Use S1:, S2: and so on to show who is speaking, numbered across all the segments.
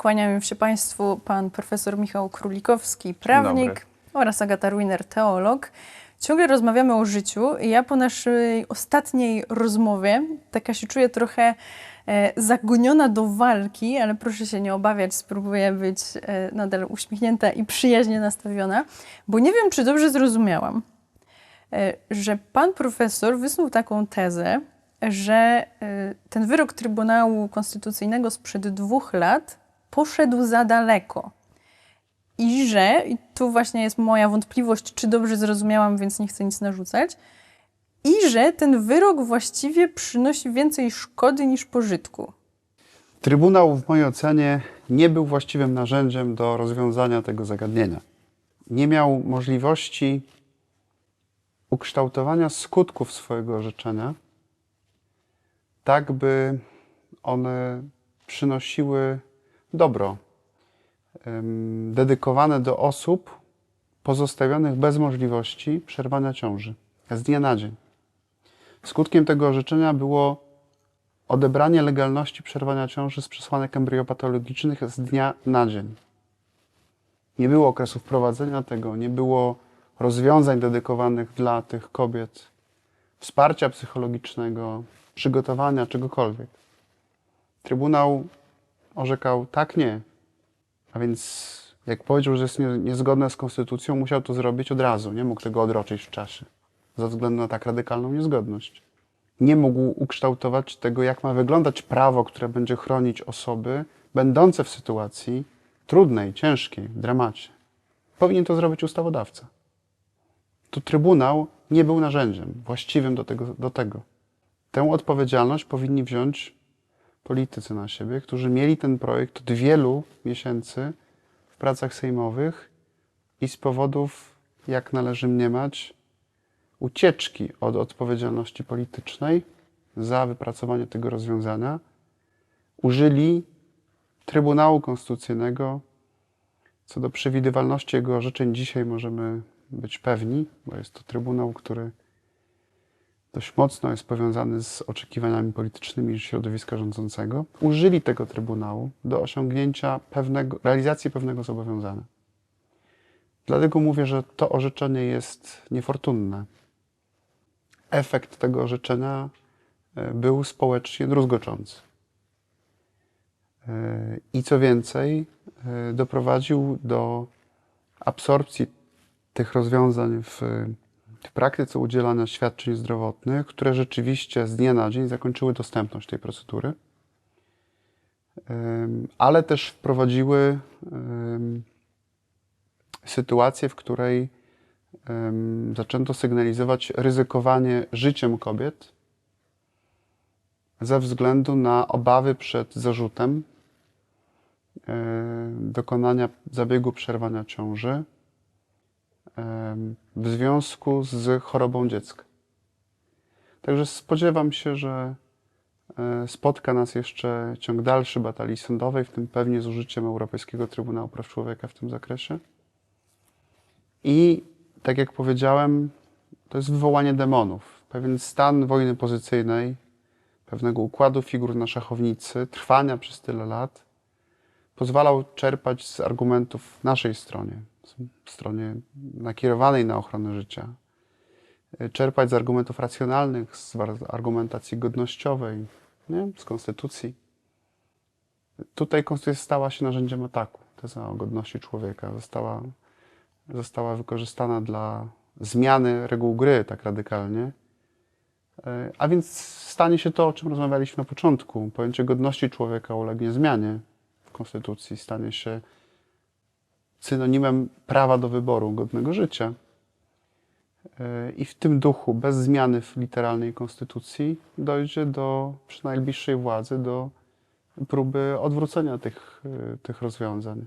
S1: kłaniają się Państwu pan profesor Michał Królikowski, prawnik, oraz Agata Ruiner, teolog. Ciągle rozmawiamy o życiu i ja po naszej ostatniej rozmowie taka się czuję trochę zagoniona do walki, ale proszę się nie obawiać, spróbuję być nadal uśmiechnięta i przyjaźnie nastawiona, bo nie wiem, czy dobrze zrozumiałam, że pan profesor wysnuł taką tezę, że ten wyrok Trybunału Konstytucyjnego sprzed 2 lat poszedł za daleko. I tu właśnie jest moja wątpliwość, czy dobrze zrozumiałam, więc nie chcę nic narzucać, i że ten wyrok właściwie przynosi więcej szkody niż pożytku.
S2: Trybunał w mojej ocenie nie był właściwym narzędziem do rozwiązania tego zagadnienia. Nie miał możliwości ukształtowania skutków swojego orzeczenia, tak by one przynosiły dobro, dedykowane do osób pozostawionych bez możliwości przerwania ciąży z dnia na dzień. Skutkiem tego orzeczenia było odebranie legalności przerwania ciąży z przesłanek embriopatologicznych z dnia na dzień. Nie było okresu wprowadzenia tego, nie było rozwiązań dedykowanych dla tych kobiet, wsparcia psychologicznego, przygotowania, czegokolwiek. Trybunał orzekał tak, nie. A więc jak powiedział, że jest niezgodne z konstytucją, musiał to zrobić od razu. Nie mógł tego odroczyć w czasie, ze względu na tak radykalną niezgodność. Nie mógł ukształtować tego, jak ma wyglądać prawo, które będzie chronić osoby będące w sytuacji trudnej, ciężkiej, w dramacie. Powinien to zrobić ustawodawca. To Trybunał nie był narzędziem właściwym do tego. Tę odpowiedzialność powinni wziąć politycy na siebie, którzy mieli ten projekt od wielu miesięcy w pracach sejmowych i z powodów, jak należy mniemać, ucieczki od odpowiedzialności politycznej za wypracowanie tego rozwiązania, użyli Trybunału Konstytucyjnego. Co do przewidywalności jego orzeczeń dzisiaj możemy być pewni, bo jest to Trybunał, który dość mocno jest powiązany z oczekiwaniami politycznymi środowiska rządzącego. Użyli tego Trybunału do osiągnięcia realizacji pewnego zobowiązania. Dlatego mówię, że to orzeczenie jest niefortunne. Efekt tego orzeczenia był społecznie druzgoczący. I co więcej, doprowadził do absorpcji tych rozwiązań w praktyce udzielania świadczeń zdrowotnych, które rzeczywiście z dnia na dzień zakończyły dostępność tej procedury, ale też wprowadziły sytuację, w której zaczęto sygnalizować ryzykowanie życiem kobiet ze względu na obawy przed zarzutem dokonania zabiegu przerwania ciąży w związku z chorobą dziecka. Także spodziewam się, że spotka nas jeszcze ciąg dalszy batalii sądowej, w tym pewnie z użyciem Europejskiego Trybunału Praw Człowieka w tym zakresie. I tak jak powiedziałem, to jest wywołanie demonów. Pewien stan wojny pozycyjnej, pewnego układu figur na szachownicy, trwania przez tyle lat, pozwalał czerpać z argumentów w naszej stronie, stronie nakierowanej na ochronę życia, czerpać z argumentów racjonalnych, z argumentacji godnościowej, nie? Z konstytucji. Tutaj konstytucja stała się narzędziem ataku. Teza o godności człowieka została wykorzystana dla zmiany reguł gry tak radykalnie. A więc stanie się to, o czym rozmawialiśmy na początku. Pojęcie godności człowieka ulegnie zmianie w konstytucji, stanie się synonimem prawa do wyboru godnego życia. I w tym duchu, bez zmiany w literalnej konstytucji, dojdzie przy najbliższej władzy do próby odwrócenia tych rozwiązań.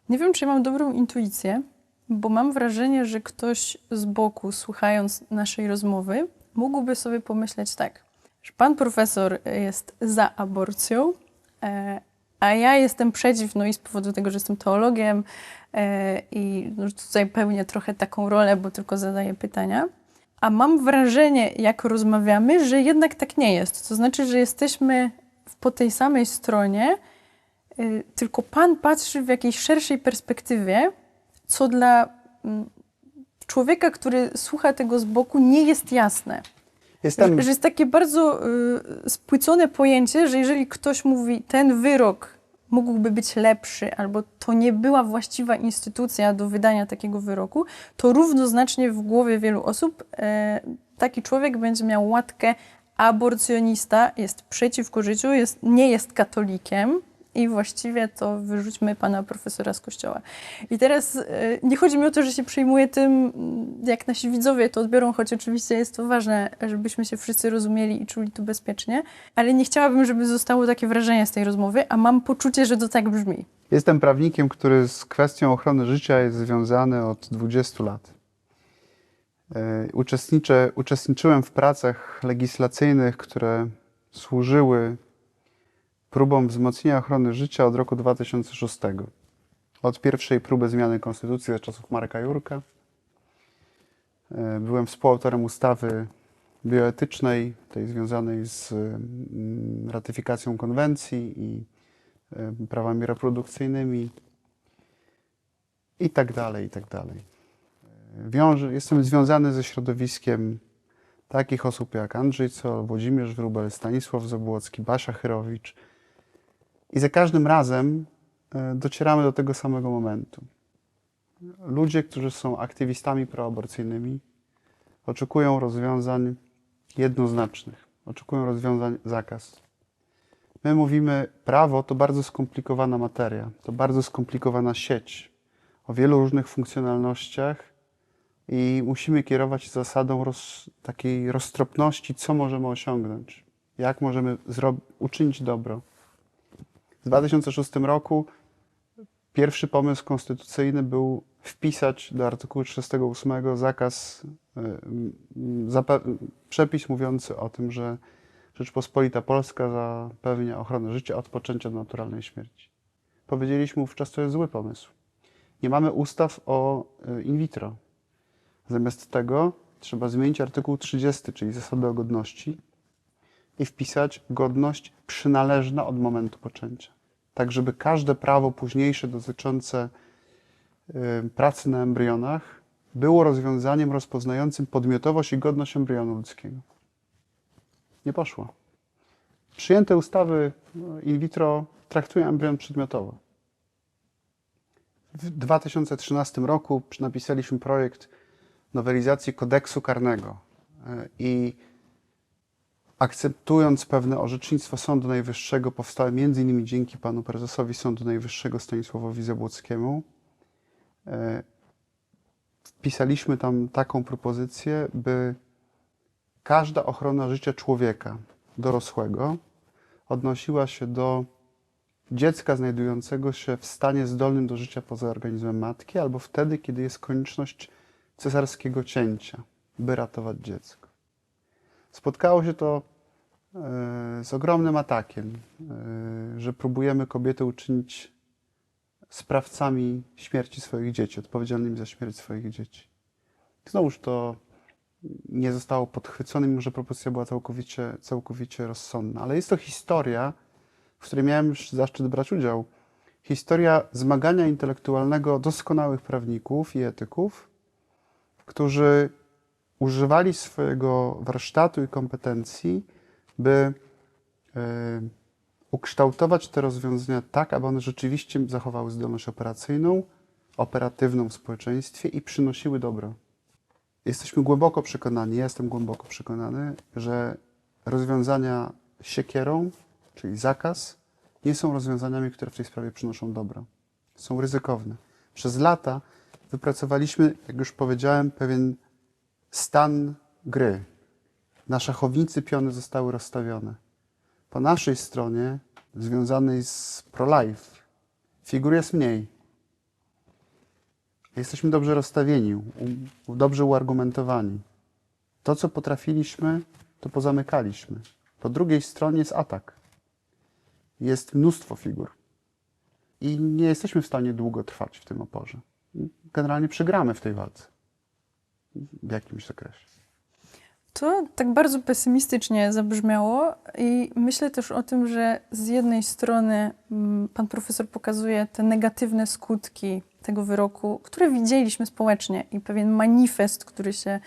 S1: Nie wiem, czy mam dobrą intuicję, bo mam wrażenie, że ktoś z boku, słuchając naszej rozmowy, mógłby sobie pomyśleć tak, że pan profesor jest za aborcją, a ja jestem przeciw, no i z powodu tego, że jestem teologiem i tutaj pełnię trochę taką rolę, bo tylko zadaję pytania. A mam wrażenie, jak rozmawiamy, że jednak tak nie jest. To znaczy, że jesteśmy po tej samej stronie tylko pan patrzy w jakiejś szerszej perspektywie, co dla człowieka, który słucha tego z boku, nie jest jasne. Że jest takie bardzo spłycone pojęcie, że jeżeli ktoś mówi, ten wyrok mógłby być lepszy, albo to nie była właściwa instytucja do wydania takiego wyroku, to równoznacznie w głowie wielu osób taki człowiek będzie miał łatkę aborcjonista, jest przeciwko życiu, nie jest katolikiem i właściwie to wyrzućmy pana profesora z kościoła. I teraz nie chodzi mi o to, że się przejmuję tym, jak nasi widzowie to odbiorą, choć oczywiście jest to ważne, żebyśmy się wszyscy rozumieli i czuli tu bezpiecznie, ale nie chciałabym, żeby zostało takie wrażenie z tej rozmowy, a mam poczucie, że to tak brzmi.
S2: Jestem prawnikiem, który z kwestią ochrony życia jest związany od 20 lat. Uczestniczyłem w pracach legislacyjnych, które służyły próbom wzmocnienia ochrony życia od roku 2006. Od pierwszej próby zmiany konstytucji za czasów Marka Jurka. Byłem współautorem ustawy bioetycznej, tej związanej z ratyfikacją konwencji i prawami reprodukcyjnymi i tak dalej, i tak dalej. Jestem związany ze środowiskiem takich osób jak Andrzej Zoll, Włodzimierz Wróbel, Stanisław Zabłocki, Basia Chyrowicz. I za każdym razem docieramy do tego samego momentu. Ludzie, którzy są aktywistami proaborcyjnymi, oczekują rozwiązań jednoznacznych. Oczekują rozwiązań zakaz. My mówimy, prawo to bardzo skomplikowana materia, to bardzo skomplikowana sieć o wielu różnych funkcjonalnościach i musimy kierować się zasadą takiej roztropności, co możemy osiągnąć, jak możemy uczynić dobro. W 2006 roku pierwszy pomysł konstytucyjny był wpisać do artykułu 38 zakaz, przepis mówiący o tym, że Rzeczpospolita Polska zapewnia ochronę życia od poczęcia do naturalnej śmierci. Powiedzieliśmy wówczas, to jest zły pomysł. Nie mamy ustaw o in vitro. Zamiast tego trzeba zmienić artykuł 30, czyli zasady o godności i wpisać godność przynależna od momentu poczęcia. Tak, żeby każde prawo późniejsze dotyczące pracy na embrionach było rozwiązaniem rozpoznającym podmiotowość i godność embrionu ludzkiego. Nie poszło. Przyjęte ustawy in vitro traktują embrion przedmiotowo. W 2013 roku napisaliśmy projekt nowelizacji kodeksu karnego i akceptując pewne orzecznictwo Sądu Najwyższego, powstałe m.in. dzięki panu prezesowi Sądu Najwyższego Stanisławowi Zabłockiemu, wpisaliśmy tam taką propozycję, by każda ochrona życia człowieka dorosłego odnosiła się do dziecka znajdującego się w stanie zdolnym do życia poza organizmem matki, albo wtedy, kiedy jest konieczność cesarskiego cięcia, by ratować dziecko. Spotkało się to z ogromnym atakiem, że próbujemy kobiety uczynić sprawcami śmierci swoich dzieci, odpowiedzialnymi za śmierć swoich dzieci. Znowuż to nie zostało podchwycone, mimo że propozycja była całkowicie rozsądna. Ale jest to historia, w której miałem już zaszczyt brać udział. Historia zmagania intelektualnego doskonałych prawników i etyków, którzy używali swojego warsztatu i kompetencji, by ukształtować te rozwiązania tak, aby one rzeczywiście zachowały zdolność operacyjną, operatywną w społeczeństwie i przynosiły dobro. Jesteśmy głęboko przekonani, ja jestem głęboko przekonany, że rozwiązania siekierą, czyli zakaz, nie są rozwiązaniami, które w tej sprawie przynoszą dobro. Są ryzykowne. Przez lata wypracowaliśmy, jak już powiedziałem, pewien stan gry. Na szachownicy piony zostały rozstawione. Po naszej stronie, związanej z pro-life, figur jest mniej. Jesteśmy dobrze rozstawieni, dobrze uargumentowani. To, co potrafiliśmy, to pozamykaliśmy. Po drugiej stronie jest atak. Jest mnóstwo figur. I nie jesteśmy w stanie długo trwać w tym oporze. Generalnie przegramy w tej walce. W jakimś zakresie.
S1: To tak bardzo pesymistycznie zabrzmiało i myślę też o tym, że z jednej strony pan profesor pokazuje te negatywne skutki tego wyroku, które widzieliśmy społecznie i pewien manifest, który się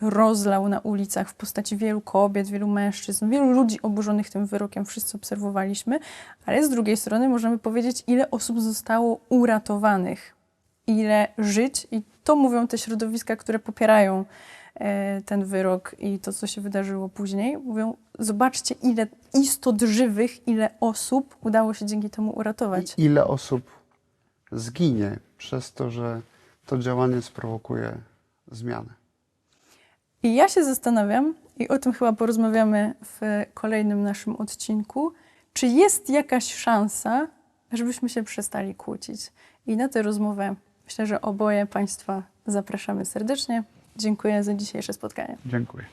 S1: rozlał na ulicach w postaci wielu kobiet, wielu mężczyzn, wielu ludzi oburzonych tym wyrokiem, wszyscy obserwowaliśmy, ale z drugiej strony możemy powiedzieć, ile osób zostało uratowanych, ile żyć i to mówią te środowiska, które popierają ten wyrok i to, co się wydarzyło później. Mówią, zobaczcie, ile istot żywych, ile osób udało się dzięki temu uratować.
S2: I ile osób zginie przez to, że to działanie sprowokuje zmianę.
S1: I ja się zastanawiam, i o tym chyba porozmawiamy w kolejnym naszym odcinku, czy jest jakaś szansa, żebyśmy się przestali kłócić. I na tę rozmowę myślę, że oboje Państwa zapraszamy serdecznie. Dziękuję za dzisiejsze spotkanie.
S2: Dziękuję.